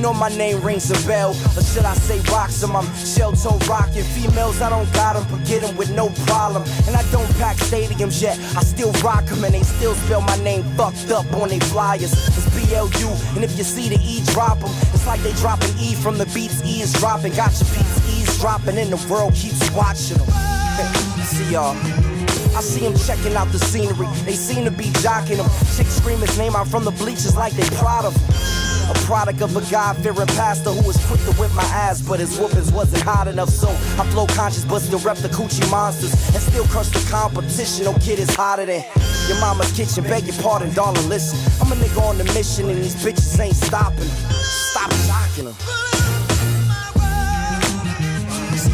know my name rings a bell, or should I say rocks them? I'm shell-toe rocking. Females, I don't got them, but get them with no problem. And I don't pack stadiums yet, I still rock them, and they still spell my name fucked up on they flyers. It's BLU, and if you see the E, drop them. It's like they dropping E from the beats, E is dropping. Got your beats, E's dropping, and the world keeps watching them. See y'all. I see them checking out the scenery. They seem to be jocking them. Chicks scream his name out from the bleachers like they proud of him. A product of a God-fearing pastor who was quick to whip my ass, but his whoopings wasn't hot enough, so I flow conscious but still rep the coochie monsters and still crush the competition. No kid is hotter than your mama's kitchen. Beg your pardon, darling, listen. I'm a nigga on the mission and these bitches ain't stopping. Stop shocking them.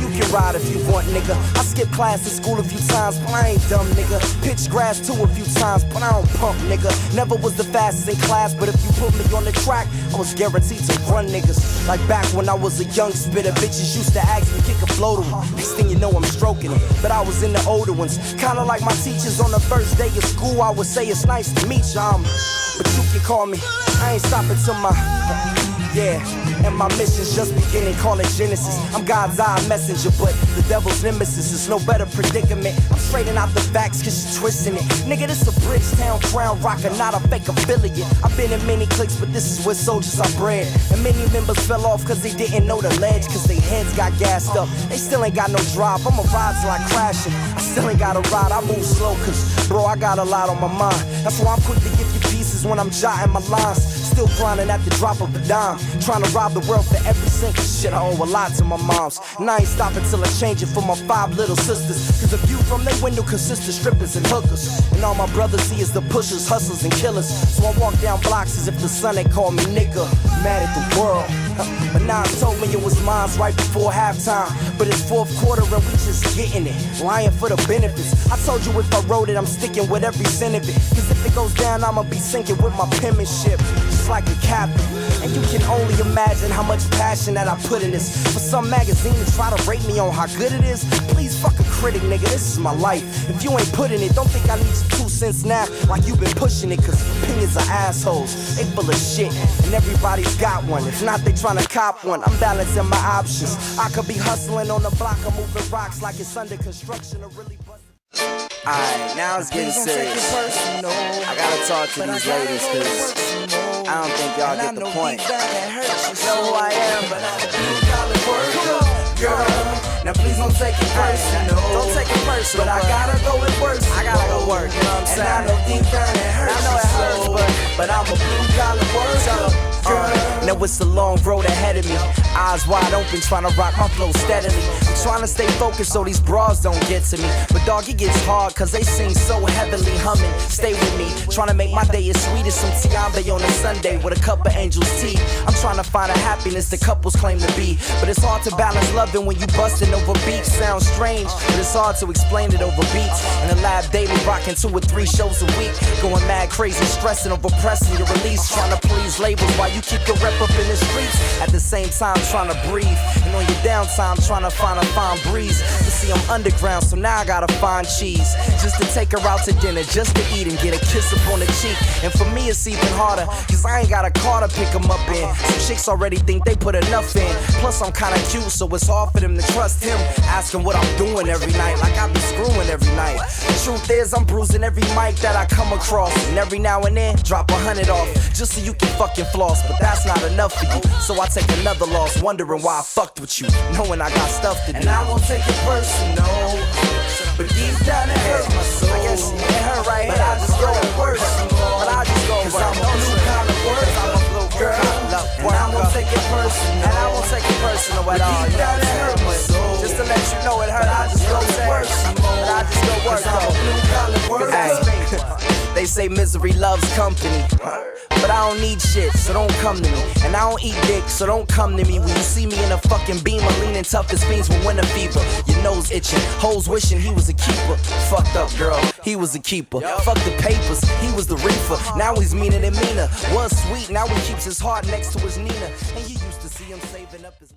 You can ride if you want, nigga. I skipped class in school a few times, but I ain't dumb, nigga. Pitched grass too a few times, but I don't pump, nigga. Never was the fastest in class, but if you put me on the track, I was guaranteed to run niggas. Like back when I was a young spitter, bitches used to ask me, kick a flow to them. Next thing you know, I'm stroking them. But I was in the older ones, kinda like my teachers on the first day of school. I would say it's nice to meet you, but you can call me. I ain't stopping till my yeah, and my mission's just beginning, call it Genesis. I'm God's eye messenger, but the devil's nemesis is no better predicament. I'm straightening out the facts cause you're twisting it. Nigga, this a Bridgetown crown rocker, not a fake affiliate. I've been in many cliques, but this is where soldiers are bred. And many members fell off cause they didn't know the ledge, cause their heads got gassed up. They still ain't got no drive, I'ma ride till I crash it. I still ain't gotta ride, I move slow cause, bro, I got a lot on my mind. That's why I'm quick to give you pieces when I'm jotting my lines. Still grinding at the drop of a dime, trying to rob the world for every single shit. I owe a lot to my moms, and I ain't stopping till I change it for my 5 little sisters. Cause the view from their window consists of strippers and hookers, and all my brothers see is the pushers, hustlers, and killers. So I walk down blocks as if the sun had called me nigga. Mad at the world, but now it told me it was mine right before halftime. But it's fourth quarter and we just getting it, lying for the benefits. I told you if I wrote it, I'm sticking with every cent of it. Cause if it goes down, I'ma be sinking with my penmanship, just like a captain. And you can only imagine how much passion that I put in this. For some magazine to try to rate me on how good it is, please fuck a critic, nigga, this is my life. If you ain't putting it, don't think I need your 2 cents now, like you been pushing it, cause opinions are assholes. They full of shit, and everybody's got one. If not, they tryna cop one. I'm balancing my options. I could be hustling on the block or moving rocks like it's under construction or really busting. Alright, now it's getting serious. I gotta talk to these ladies cause I don't think y'all get the point. You know who I am, but I'm a blue-collar worker, girl. Now please don't take it personal. Don't take it personal. But I gotta go and work. I gotta go work, you know what I'm saying? And I know deep down it hurts. I know it hurts, but I'm a blue-collar worker, girl. Now it's a long road ahead of me. Eyes wide open, trying to rock my flow steadily. I'm trying to stay focused so these bras don't get to me. But dog, it gets hard cause they sing so heavily humming. Stay with me, trying to make my day as sweet as some Tiambe on a Sunday with a cup of angel's tea. I'm trying to find a happiness the couples claim to be. But it's hard to balance loving when you busting over beats. Sounds strange, but it's hard to explain it over beats. In the lab daily, rocking 2 or 3 shows a week. Going mad crazy, stressing over pressing your release. Trying to please labels while you keep your rep up in the streets. At the same time, trying to breathe. And on your downtime, trying to find a fine breeze. You see, I'm underground, so now I gotta find cheese. Just to take her out to dinner, just to eat and get a kiss up on the cheek. And for me, it's even harder, cause I ain't got a car to pick them up in. Some chicks already think they put enough in. Plus, I'm kinda cute, so it's hard for them to trust him. Asking what I'm doing every night, like I be screwing every night. The truth is, I'm bruising every mic that I come across. And every now and then, drop 100 off. Just so you can fucking floss, but that's not enough for you. So I take another loss, wondering why I fucked with you, knowing I got stuff to do. And I won't take it personal, but deep down it hurt my soul. I guess it hurt right here, but I just go worse. But I just go worse. Cause I'm a blue-collar worker, I'm a blue girl. And I won't take it personal, and I won't take it personal at all. Deep down it hurt my soul. Just to let you know it hurt, I just go worse. But I just go worse though. I'm a blue-collar worker. Hey. They say misery loves company, but I don't need shit, so don't come to me. And I don't eat dick, so don't come to me. When you see me in a fucking beamer, leaning tough as fiends with winter fever. Your nose itching, hoes wishing he was a keeper. Fucked up girl, he was a keeper. Fuck the papers, he was the reefer. Now he's meaner than meaner. Was sweet, now he keeps his heart next to his Nina. And you used to see him saving up his...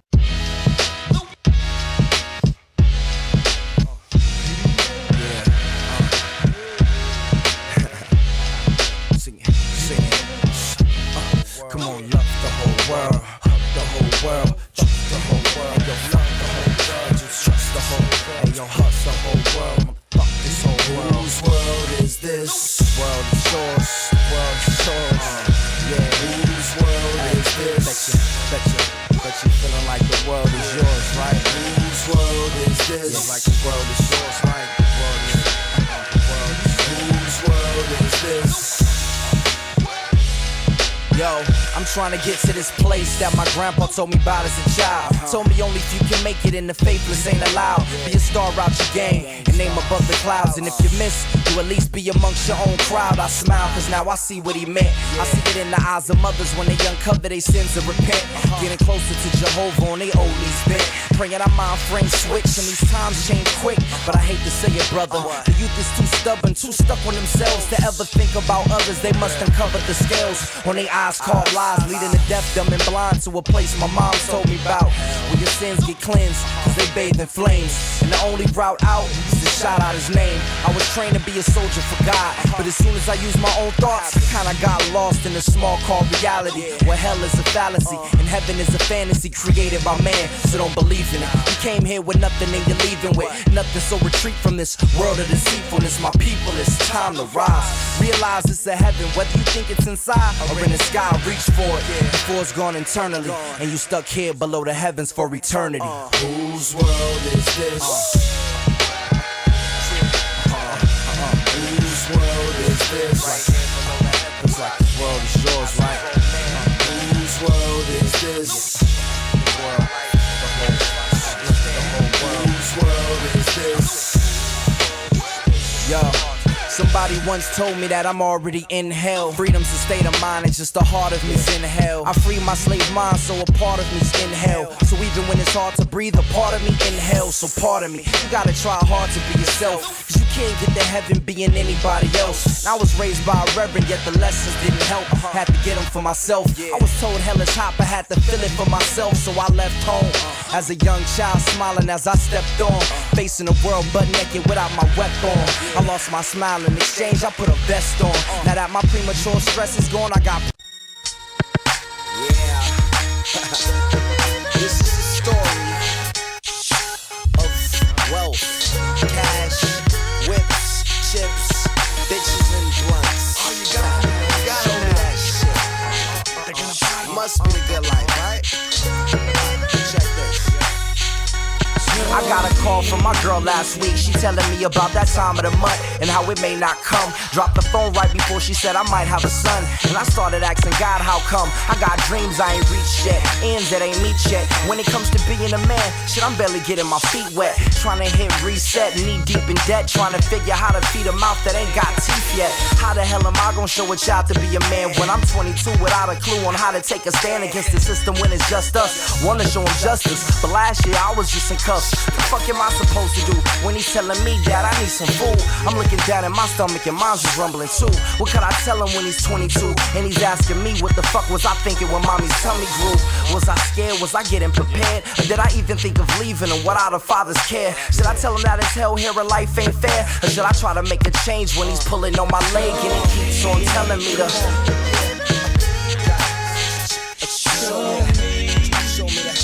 Come on, love the whole world. the whole world, trust the whole world. Yo, fuck the whole world, just trust the whole world. Hey, yo, hustle the whole world, fuck this whole world. Whose world is this? The world is yours, the world is yours. Yeah, whose world is this? Bet you feeling like the world is yours, right? Whose world is this? Yeah, like the world is yours, right? The world is whose world is this? Yo, I'm trying to get to this place that my grandpa told me about as a child. Told me only if you can make it and the faithless ain't allowed. Be a star out your game and name above the clouds. And if you miss, you at least be amongst your own crowd. I smile cause now I see what he meant. I see it in the eyes of mothers when they uncover their sins and repent. Getting closer to Jehovah on they old knees bent. Praying our mind frames switch and these times change quick. But I hate to say it, brother, the youth is too stubborn, too stuck on themselves to ever think about others. They must uncover the scales on their eyes called lies, leading to deaf, dumb, and blind to a place my mom told me about, where your sins get cleansed, cause they bathe in flames. And the only route out is to shout out his name. I was trained to be a soldier for God, but as soon as I used my own thoughts, I kinda got lost in a small called reality, where hell is a fallacy, and heaven is a fantasy created by man, so don't believe in it. You came here with nothing and you're leaving with nothing, so retreat from this world of deceitfulness. My people, it's time to rise. Realize it's a heaven, whether you think it's inside or in the sky. Reach for it before it's gone internally, and you stuck here below the heavens for eternity. Whose world is this? Whose world is this? It's like this world is yours, right? Whose world is this? Whose world is this? Yo. Somebody once told me that I'm already in hell. Freedom's a state of mind, it's just a heart of me's in hell. I free my slave mind, so a part of me's in hell. So even when it's hard to breathe, a part of me in hell. So pardon me, you gotta try hard to be yourself, cause you can't get to heaven being anybody else. And I was raised by a reverend, yet the lessons didn't help. Had to get them for myself. I was told hell is hot, but had to feel it for myself. So I left home as a young child, smiling as I stepped on, facing the world butt naked without my weapon. I lost my smile. In exchange, I put a vest on. Now that my premature stress is gone, I got. Yeah. This is a story of wealth, cash, whips, chips, bitches, and blunts. Oh, you got show me that shit. Must be a good life, right? Check this. I got a call from my girl last week. She telling me about that time of the month and how it may not come. Dropped the phone right before she said I might have a son. And I started asking God, how come? I got dreams I ain't reached yet, ends that ain't meet yet. When it comes to being a man, shit, I'm barely getting my feet wet. Trying to hit reset, knee deep in debt. Trying to figure how to feed a mouth that ain't got teeth yet. How the hell am I gonna show a child to be a man when I'm 22 without a clue on how to take a stand against the system when it's just us? Wanna show him justice, but last year I was just in cuffs. What the fuck am I supposed to do when he's telling me that I need some food? I'm looking down at my stomach and mine's just rumbling too. What could I tell him when he's 22 and he's asking me what the fuck was I thinking when mommy's tummy grew? Was I scared? Was I getting prepared? Or did I even think of leaving him without a father's care? Should I tell him that his hell here in life ain't fair? Or should I try to make a change when he's pulling on my leg and he keeps on telling me to show me that.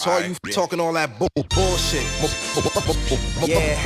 To all you talking all that bullshit.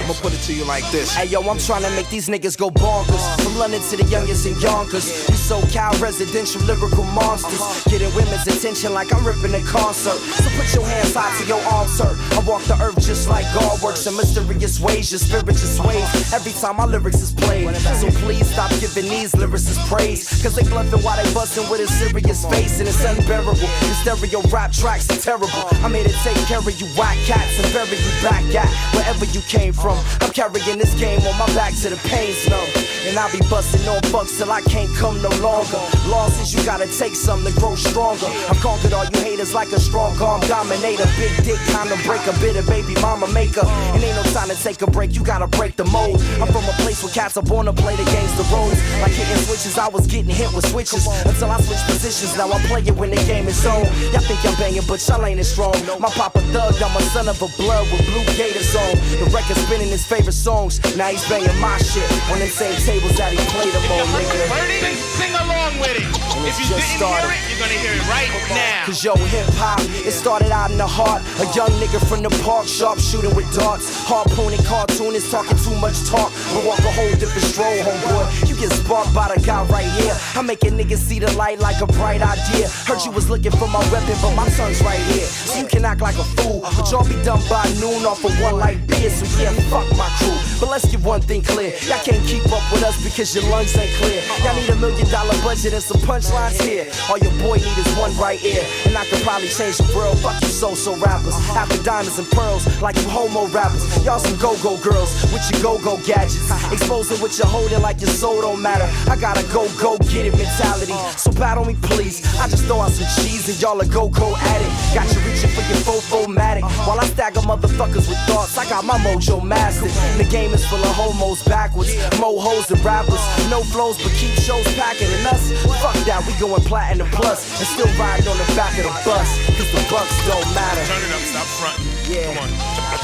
I'ma put it to you like this. Hey yo, I'm trying to make these niggas go bonkers. From London to the youngest in Yonkers. We SoCal residential lyrical monsters. Getting women's attention like I'm ripping a concert. So put your hands high to your arms, sir. I walk the earth just like God works in mysterious ways. Your spirit just sways every time my lyrics is played. So please stop giving these lyricists praise. Cause they bluffing while they busting with a serious face. And it's unbearable. The stereo rap tracks are terrible. I'm here to take care of you whack cats and bury you back at wherever you came from. I'm carrying this game on my back to the pain's numb. And I'll be busting on bucks till I can't come no longer. Losses, you gotta take some to grow stronger. I've conquered all you haters like a strong arm dominator. Big dick kind of break a bitter baby mama maker. And ain't no time to take a break, you gotta break the mold. I'm from a place where cats are born to play the games the roads. Like hitting switches, I was getting hit with switches until I switched positions. Now I'm playing when the game is on. Y'all think I'm banging, but y'all ain't as strong. My papa thug, I'm a son of a blood with blue gators on. The record spinning his favorite songs. Now he's banging my shit on them same tables that he played them on, nigga. Then sing along with it. If you didn't hear it, you're gonna hear it right now. Cause yo, hip hop, it started out in the heart. A young nigga from the park, sharp shooting with darts. Harpooning cartoonists, talking too much talk. But walk a whole different stroll, homeboy. You get sparked by the guy right here. I'm making niggas see the light like a bright idea. Heard you was looking for my weapon, but my tongue's right here. So you can act like a fool, but y'all be done by noon off of one light beer. So yeah, fuck my crew. But let's get one thing clear. Y'all can't keep up with us because your lungs ain't clear. Y'all need $1 million budget and some punchlines here. All your boy need is one right ear. And I could probably change the world. Fuck you so rappers. After diamonds and pearls like you homo rappers. Y'all some go-go girls with your go-go gadgets. Exposing what you're holding like your soul don't matter. I got a go get it mentality. So battle me please. I just throw out some cheese and y'all a go at it. Got you reaching for your fofo-matic. While I stagger motherfuckers with thoughts, I got my mojo mastered. And the game is full of homos backwards. Mo hoes and rappers. No flows but keep shows packing. And us, fuck that, we going platinum plus. And still riding on the back of the bus. Cause the bucks don't matter. Turn it up, stop fronting. Yeah. Come on,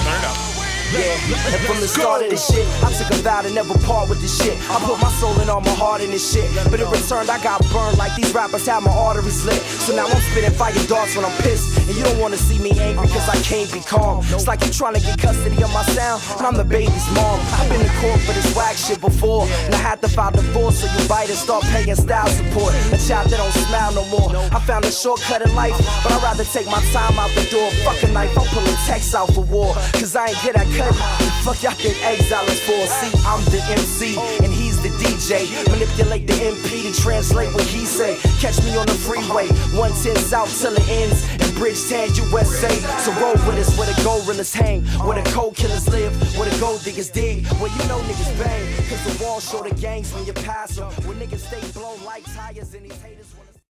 turn it up. Yeah, and from the start of this shit, I took a vow to never part with this shit. I put my soul and all my heart in this shit. But in return, I got burned like these rappers had my arteries lit. So now I'm spitting fire darts when I'm pissed. And you don't wanna see me angry cause I can't be calm. It's like you trying to get custody of my sound, and I'm the baby's mom. I've been in court for this whack shit before, and I had to file divorce so you bite and start paying style support. A child that don't smile no more. I found a shortcut in life, but I'd rather take my time out the door. Fuck a knife, I'm pulling texts out for war. Cause I ain't good at cutting. Fuck y'all think Exile is for? See, I'm the MC and he's the DJ. Manipulate the MP to translate what he say. Catch me on the freeway, 110 south till it ends in Bridgetown, USA. So roll with us where the gorillas hang, where the cold killers live, where the gold diggers dig, where you know niggas bang. Cause the walls show the gangs when you pass them, where niggas stay blown like tires and these haters wanna